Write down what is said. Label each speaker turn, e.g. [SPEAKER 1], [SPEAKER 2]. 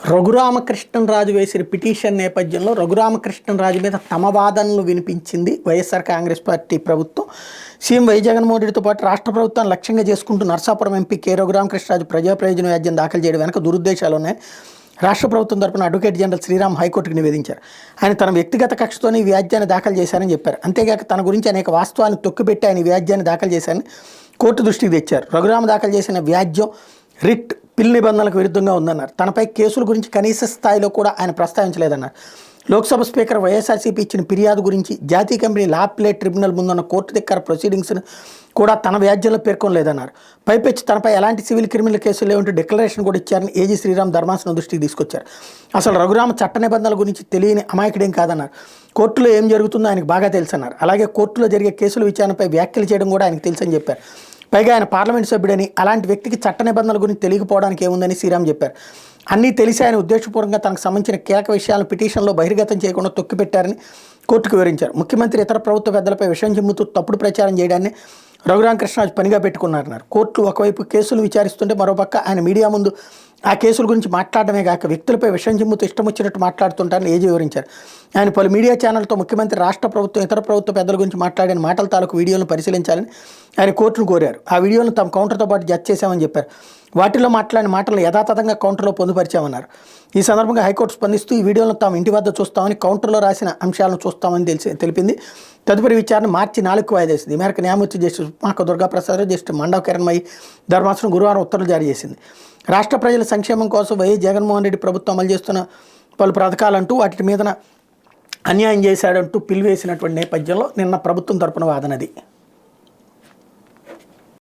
[SPEAKER 1] రఘురామకృష్ణంరాజు వేసిన పిటిషన్ నేపథ్యంలో రఘురామకృష్ణంరాజు మీద తమ వాదనలు వినిపించింది వైఎస్ఆర్ కాంగ్రెస్ పార్టీ ప్రభుత్వం. సీఎం వై జగన్మోహన్ రెడ్డితో పాటు రాష్ట్ర ప్రభుత్వాన్ని లక్ష్యంగా చేసుకుంటూ నరసాపురం ఎంపీ కె రఘురామకృష్ణరాజు ప్రజా ప్రయోజన వ్యాజ్యం దాఖలు చేయడం వెనక దురుద్దేశాలు ఉన్నాయి. రాష్ట్ర ప్రభుత్వం తరపున అడ్వకేట్ జనరల్ శ్రీరామ్ హైకోర్టుకు నివేదించారు. ఆయన తన వ్యక్తిగత కక్షతోనే ఈ వ్యాజ్యాన్ని దాఖలు చేశారని చెప్పారు. అంతేగాక తన గురించి అనేక వాస్తవాలను తొక్కిపెట్టి ఆయన ఈ వ్యాజ్యాన్ని దాఖలు చేశారని కోర్టు దృష్టికి తెచ్చారు. రఘురామ దాఖలు చేసిన వ్యాజ్యం రిట్ పిల్ నిబంధనలకు విరుద్ధంగా ఉందన్నారు. తనపై కేసుల గురించి కనీస స్థాయిలో కూడా ఆయన ప్రస్తావించలేదన్నారు. లోక్సభ స్పీకర్ వైఎస్ఆర్సీపీ ఇచ్చిన ఫిర్యాదు గురించి జాతీయ కంపెనీ లా ప్లేట్ ట్రిబ్యునల్ ముందున్న కోర్టు దగ్గర ప్రొసీడింగ్స్ను కూడా తన వ్యాజ్యంలో పేర్కొనలేదన్నారు. పైపెచ్చి తనపై ఎలాంటి సివిల్ క్రిమినల్ కేసులు లేవంటూ డిక్లరేషన్ కూడా ఇచ్చారని ఏజీ శ్రీరామ్ ధర్మాసనం దృష్టికి తీసుకొచ్చారు. అసలు రఘురామ చట్ట నిబంధనల గురించి తెలియని అమాయకుడేం కాదన్నారు. కోర్టులో ఏం జరుగుతుందో ఆయనకు బాగా తెలుసన్నారు. అలాగే కోర్టులో జరిగే కేసుల విచారణపై వ్యాఖ్యలు చేయడం కూడా ఆయనకు తెలుసని చెప్పారు. పైగా ఆయన పార్లమెంట్ సభ్యుడని, అలాంటి వ్యక్తికి చట్ట నిబంధనల గురించి తెలియకపోవడానికి ఏముందని శ్రీరామ్ చెప్పారు. అన్నీ తెలిసి ఆయన ఉద్దేశపూర్వకంగా తనకు సంబంధించిన కీలక విషయాలను పిటిషన్లో బహిర్గతం చేయకుండా తొక్కిపెట్టారని కోర్టుకు వివరించారు. ముఖ్యమంత్రి ఇతర ప్రభుత్వ పెద్దలపై విషయం చిమ్ముతూ తప్పుడు ప్రచారం చేయడాన్ని రఘురామకృష్ణరాజు పనిగా పెట్టుకున్నారన్నారు. కోర్టులు ఒకవైపు కేసులు విచారిస్తుంటే మరోపక్క ఆయన మీడియా ముందు ఆ కేసుల గురించి మాట్లాడమే కాక వ్యక్తులపై విషయం చిమ్ముతూ ఇష్టం వచ్చినట్టు మాట్లాడుతుంటారని ఏజీ వివరించారు. ఆయన పలు మీడియా ఛానల్తో ముఖ్యమంత్రి, రాష్ట్ర ప్రభుత్వం, ఇతర ప్రభుత్వ పెద్దల గురించి మాట్లాడిన మాటల తాలూకు వీడియోలను పరిశీలించాలని ఆయన కోర్టును కోరారు. ఆ వీడియోలను తమ కౌంటర్తో పాటు జడ్జ్ చేశామని చెప్పారు. వాటిలో మాట్లాడిన మాటలను యథాతథంగా కౌంటర్లో పొందుపరిచామన్నారు. ఈ సందర్భంగా హైకోర్టు స్పందిస్తూ ఈ వీడియోలను తాము ఇంటి వద్ద చూస్తామని, కౌంటర్లో రాసిన అంశాలను చూస్తామని తెలిపింది. తదుపరి విచారణ మార్చి 4కు వాయిదా వేసింది. ఈ మేరకు న్యాయమూర్తి జస్టిస్ ఉమాక దుర్గాప్రసాద్, జస్టిస్ మండవ కిరణ్మయి ధర్మాసనం గురువారం ఉత్తర్వులు జారీ చేసింది. రాష్ట్ర ప్రజల సంక్షేమం కోసం వైఎస్ జగన్మోహన్ రెడ్డి ప్రభుత్వం అమలు చేస్తున్న పలు పథకాలంటూ వాటి మీద అన్యాయం చేశాడంటూ పిలివేసినటువంటి నేపథ్యంలో నిన్న ప్రభుత్వం తరపున వాదనది.